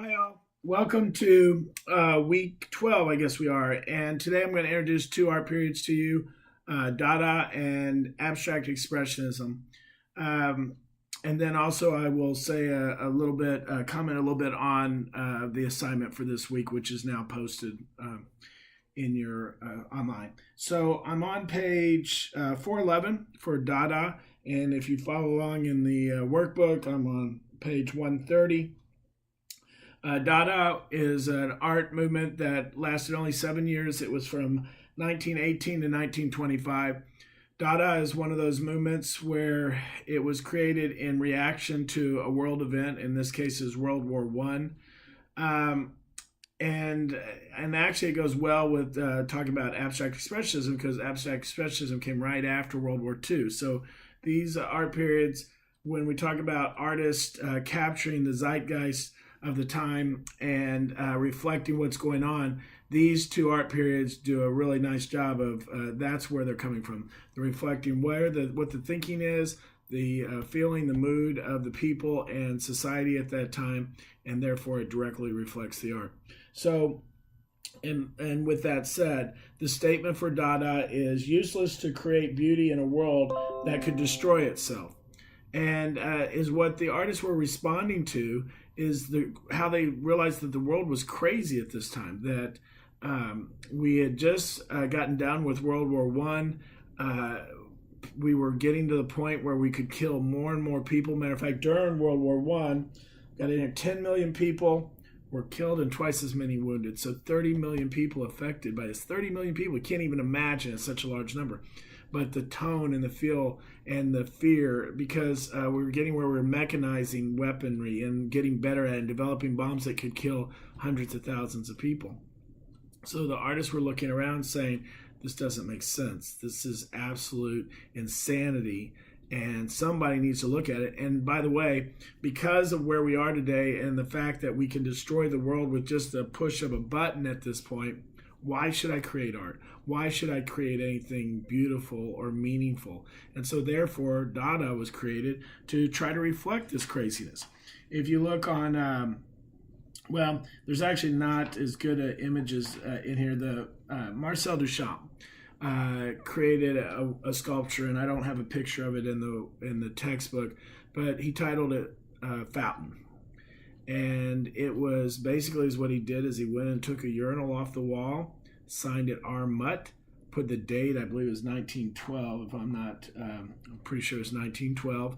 Hi, all. Welcome to week 12, I guess we are. And today I'm going to introduce two art periods to you, Dada and Abstract Expressionism. Um, and then also I will say a little bit, comment a little bit on the assignment for this week, which is now posted in your online. So I'm on page 411 for Dada. And if you follow along in the workbook, I'm on page 130. Dada is an art movement that lasted only 7 years. It was from 1918 to 1925. Dada is one of those movements where it was created in reaction to a world event. In this case, is World War One, and actually it goes well with talking about abstract expressionism because abstract expressionism came right after World War II. So these art periods, when we talk about artists capturing the zeitgeist of the time and reflecting what's going on, these two art periods do a really nice job of that's where they're coming from. They're reflecting what the thinking is, the feeling, the mood of the people and society at that time, and therefore it directly reflects the art. So and with that said, the statement for Dada is useless to create beauty in a world that could destroy itself. And is what the artists were responding to is how they realized that the world was crazy at this time, that we had just gotten done with World War One. We were getting to the point where we could kill more and more people. Matter of fact, during World War One, got in here 10 million people were killed and twice as many wounded. So 30 million people affected by this. 30 million people, we can't even imagine it's such a large number. But the tone and the feel and the fear, because we were getting where we were mechanizing weaponry and getting better at it and developing bombs that could kill hundreds of thousands of people. So the artists were looking around saying, this doesn't make sense. This is absolute insanity. And somebody needs to look at it. And by the way, because of where we are today and the fact that we can destroy the world with just a push of a button at this point, why should I create art? Why should I create anything beautiful or meaningful? And so therefore, Dada was created to try to reflect this craziness. If you look on, well, there's actually not as good images in here. The Marcel Duchamp created a sculpture, and I don't have a picture of it in the textbook, but he titled it Fountain. And it was basically what he did is he went and took a urinal off the wall, signed it R. Mutt, put the date, I believe it was 1912, if I'm not, I'm pretty sure it's 1912.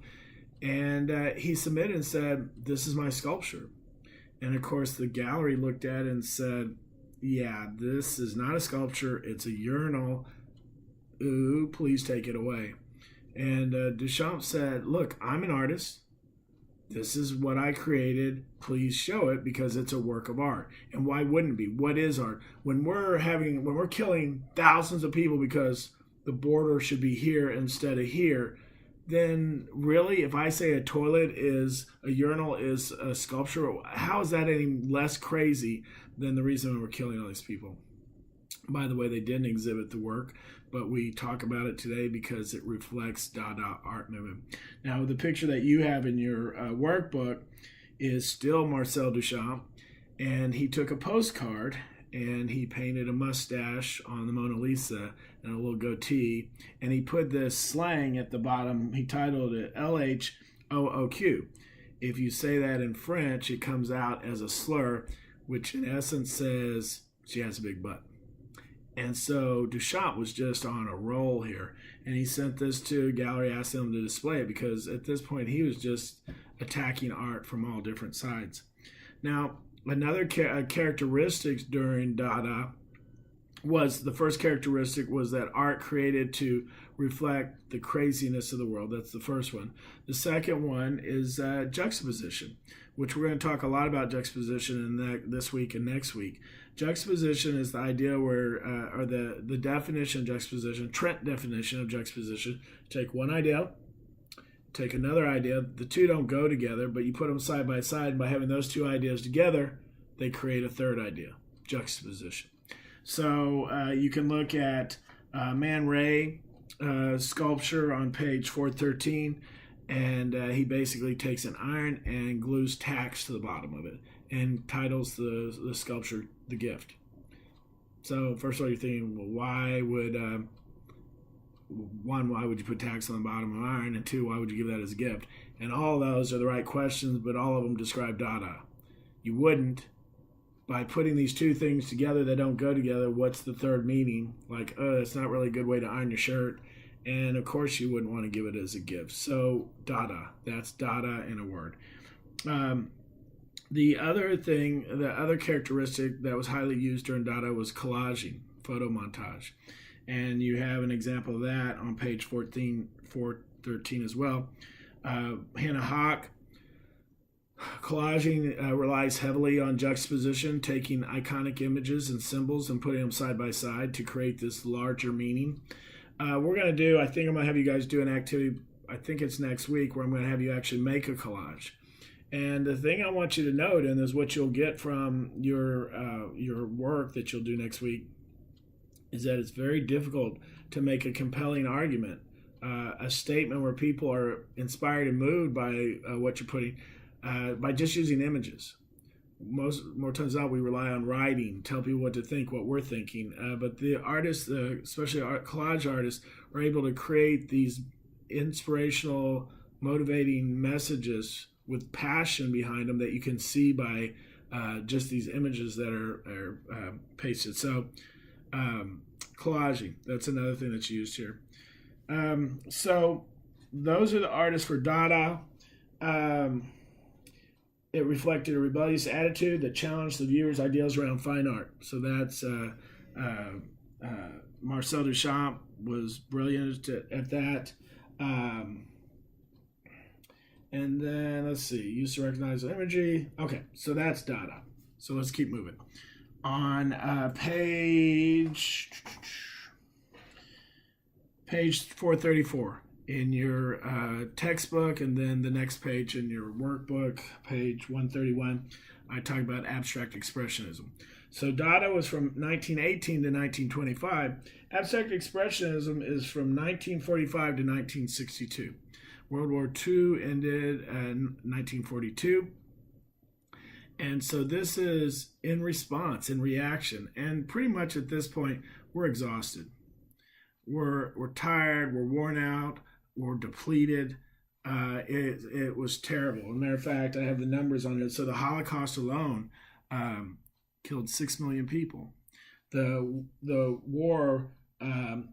And he submitted and said, this is my sculpture. And of course the gallery looked at it and said, yeah, this is not a sculpture, it's a urinal. Ooh, please take it away. And Duchamp said, look, I'm an artist. This is what I created. Please show it because it's a work of art. And why wouldn't it be? What is art? When we're killing thousands of people because the border should be here instead of here, then really, if I say a toilet is a urinal is a sculpture, how is that any less crazy than the reason we're killing all these people? By the way, they didn't exhibit the work, but we talk about it today because it reflects Dada art movement. Now, the picture that you have in your workbook is still Marcel Duchamp, and he took a postcard and he painted a mustache on the Mona Lisa and a little goatee, and he put this slang at the bottom. He titled it LHOOQ. If you say that in French, it comes out as a slur, which in essence says she has a big butt. And so Duchamp was just on a roll here. And he sent this to a gallery, asked them to display it because at this point he was just attacking art from all different sides. Now, another characteristic during Dada was the first characteristic was that art created to reflect the craziness of the world. That's the first one. The second one is juxtaposition, which we're going to talk a lot about juxtaposition in this week and next week. Juxtaposition is the idea where, or the definition of juxtaposition, Trent definition of juxtaposition, take one idea, take another idea, the two don't go together, but you put them side by side, and by having those two ideas together, they create a third idea, juxtaposition. So you can look at Man Ray sculpture on page 413, and he basically takes an iron and glues tacks to the bottom of it and titles the sculpture The Gift. So first of all, you're thinking, well, why would you put tacks on the bottom of an iron, and two, why would you give that as a gift? And all those are the right questions, but all of them describe Dada. You wouldn't, by putting these two things together that don't go together, what's the third meaning? Like, it's not really a good way to iron your shirt. And of course you wouldn't want to give it as a gift. So Dada, that's Dada in a word. The other characteristic that was highly used during Dada was collaging, photo montage. And you have an example of that on page 413 as well. Hannah Hawk, collaging relies heavily on juxtaposition, taking iconic images and symbols and putting them side by side to create this larger meaning. I think I'm going to have you guys do an activity, I think it's next week, where I'm going to have you actually make a collage. And the thing I want you to note, and is what you'll get from your work that you'll do next week, is that it's very difficult to make a compelling argument, a statement where people are inspired and moved by what you're putting, by just using images. More times than not, we rely on writing, tell people what to think, what we're thinking. But the artists, especially collage artists, are able to create these inspirational, motivating messages with passion behind them that you can see by just these images that are pasted. So collaging, that's another thing that's used here. So those are the artists for Dada. It reflected a rebellious attitude that challenged the viewer's ideals around fine art. So that's Marcel Duchamp was brilliant at that. And then let's see, used to recognize imagery. Okay, so that's Dada. So let's keep moving. On page 434 in your textbook, and then the next page in your workbook, page 131, I talk about abstract expressionism. So Dada was from 1918 to 1925. Abstract expressionism is from 1945 to 1962. World War II ended in 1942. And so this is in response, in reaction. And pretty much at this point, we're exhausted. We're tired, we're worn out, we're depleted. It was terrible. As a matter of fact, I have the numbers on it. So the Holocaust alone killed 6 million people. The war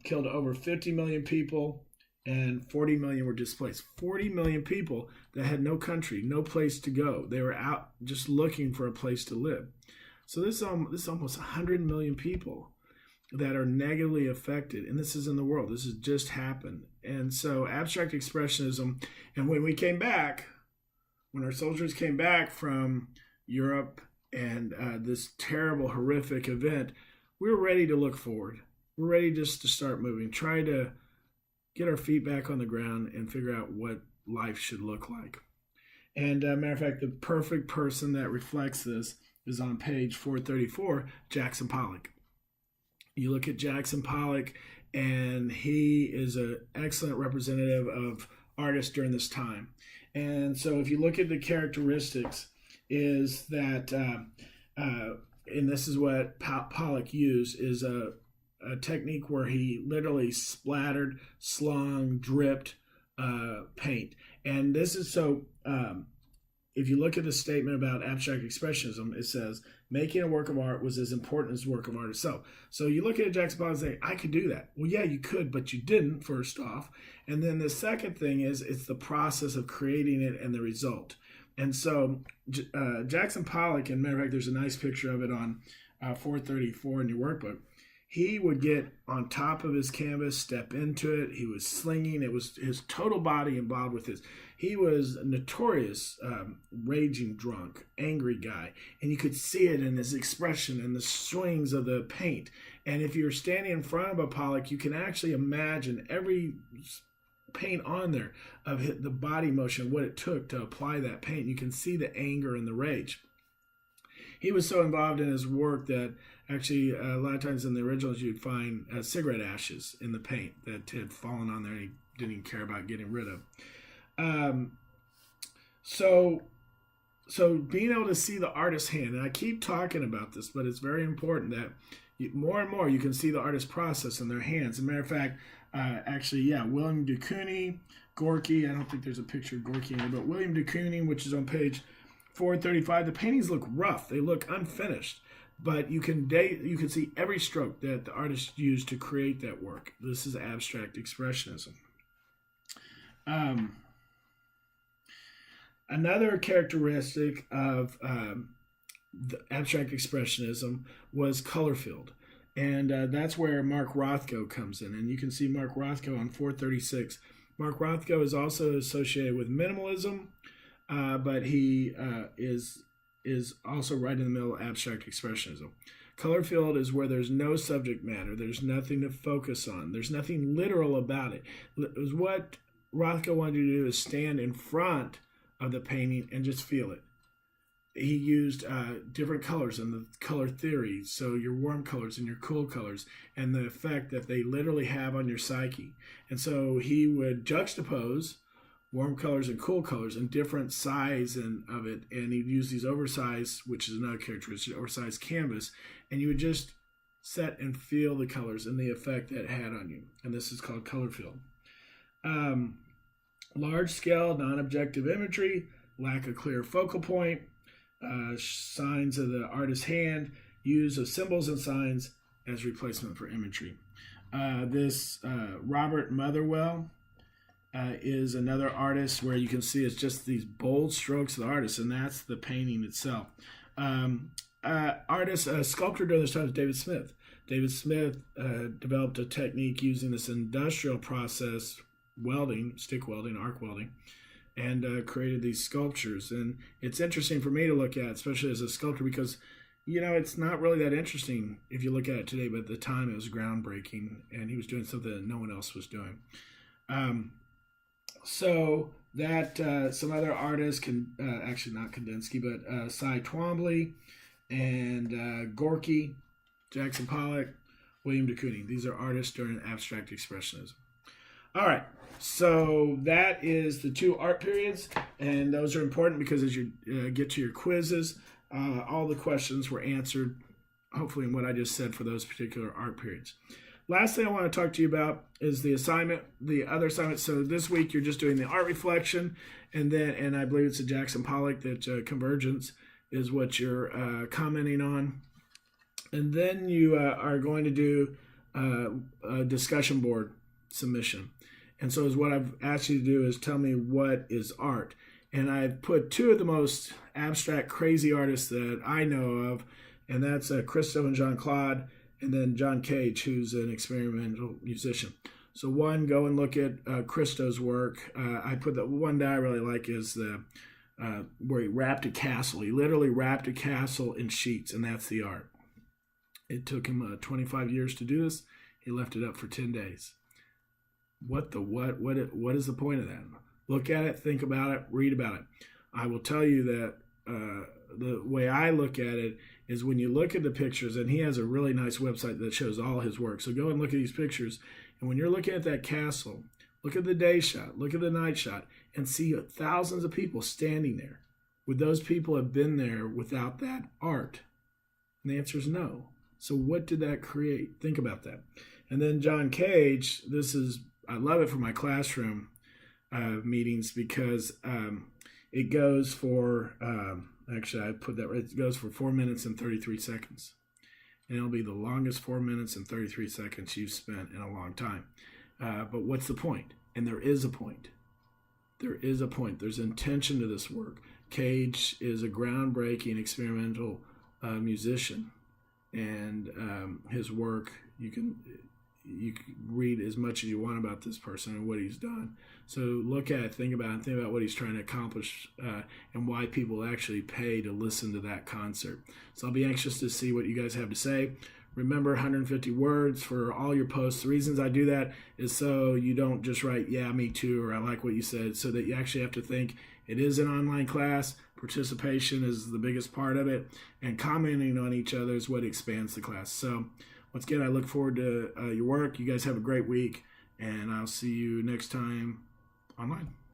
killed over 50 million people, and 40 million were displaced. 40 million people that had no country, no place to go. They were out just looking for a place to live. So this is almost 100 million people that are negatively affected, and this is in the world. This has just happened. And so abstract expressionism, and when we came back, when our soldiers came back from Europe and this terrible, horrific event, we were ready to look forward. We're ready just to start moving, try to get our feet back on the ground and figure out what life should look like. And matter of fact, the perfect person that reflects this is on page 434, Jackson Pollock. You look at Jackson Pollock, and he is an excellent representative of artists during this time. And so if you look at the characteristics, is that, and this is what Pollock used, is a technique where he literally splattered, slung, dripped paint. And this is so, if you look at the statement about abstract expressionism, it says, making a work of art was as important as the work of art itself. So you look at Jackson Pollock and say, I could do that. Well, yeah, you could, but you didn't, first off. And then the second thing is, it's the process of creating it and the result. And so Jackson Pollock, and matter of fact, there's a nice picture of it on 434 in your workbook. He would get on top of his canvas, step into it. He was slinging. It was his total body involved with this. He was a notorious raging drunk, angry guy. And you could see it in his expression and the swings of the paint. And if you're standing in front of a Pollock, you can actually imagine every paint on there of the body motion, what it took to apply that paint. You can see the anger and the rage. He was so involved in his work that actually a lot of times in the originals you'd find cigarette ashes in the paint that had fallen on there and he didn't even care about getting rid of. Um, so so being able to see the artist's hand, and I keep talking about this, but it's very important that more and more you can see the artist's process in their hands. As a matter of fact, actually, yeah, William de Kooning, Gorky. I don't think there's a picture of Gorky in it, but William de Kooning, which is on page 435. The paintings look rough; they look unfinished, but you can see every stroke that the artist used to create that work. This is abstract expressionism. Another characteristic of the abstract expressionism was color field. And that's where Mark Rothko comes in. And you can see Mark Rothko on 436. Mark Rothko is also associated with minimalism, but he is also right in the middle of abstract expressionism. Color field is where there's no subject matter. There's nothing to focus on. There's nothing literal about it. What Rothko wanted to do is stand in front of the painting and just feel it. He used different colors and the color theory, so your warm colors and your cool colors, and the effect that they literally have on your psyche. And so he would juxtapose warm colors and cool colors in different size of it, and he'd use these oversized, which is another characteristic, oversized canvas, and you would just set and feel the colors and the effect that it had on you. And this is called color field. Large-scale, non-objective imagery, lack of clear focal point, signs of the artist's hand, use of symbols and signs as replacement for imagery. This Robert Motherwell is another artist where you can see it's just these bold strokes of the artist, and that's the painting itself. Sculptor during this time is David Smith. David Smith developed a technique using this industrial process, welding, stick welding, arc welding, and created these sculptures. And it's interesting for me to look at, especially as a sculptor, because it's not really that interesting if you look at it today, but at the time it was groundbreaking, and he was doing something that no one else was doing. So that some other artists, actually not Kandinsky, but Cy Twombly and Gorky, Jackson Pollock, William de Kooning. These are artists during abstract expressionism. All right, so that is the two art periods, and those are important because as you get to your quizzes, all the questions were answered, hopefully, in what I just said for those particular art periods. Last thing I want to talk to you about is the assignment, the other assignment. So this week you're just doing the art reflection, and I believe it's a Jackson Pollock that convergence is what you're commenting on. And then you are going to do a discussion board submission. And so what I've asked you to do is tell me what is art. And I've put two of the most abstract, crazy artists that I know of, and that's Christo and Jean-Claude, and then John Cage, who's an experimental musician. So one, go and look at Christo's work. I put the one that I really like is the where he wrapped a castle. He literally wrapped a castle in sheets, and that's the art. It took him 25 years to do this. He left it up for 10 days. What is the point of that? Look at it, think about it, read about it. I will tell you that the way I look at it is when you look at the pictures, and he has a really nice website that shows all his work. So go and look at these pictures, and when you're looking at that castle, look at the day shot, look at the night shot, and see thousands of people standing there. Would those people have been there without that art? And the answer is no. So what did that create? Think about that. And then John Cage, I love it for my classroom meetings because it goes for, actually I put that right, it goes for 4 minutes and 33 seconds. And it'll be the longest 4 minutes and 33 seconds you've spent in a long time. But what's the point? And there is a point. There is a point. There's intention to this work. Cage is a groundbreaking experimental musician. And his work, you can read as much as you want about this person and what he's done. So look at it, think about what he's trying to accomplish and why people actually pay to listen to that concert. So I'll be anxious to see what you guys have to say. Remember, 150 words for all your posts. The reasons I do that is so you don't just write, yeah, me too, or I like what you said, so that you actually have to think. It is an online class. Participation is the biggest part of it, and commenting on each other is what expands the class. So once again, I look forward to your work. You guys have a great week, and I'll see you next time online.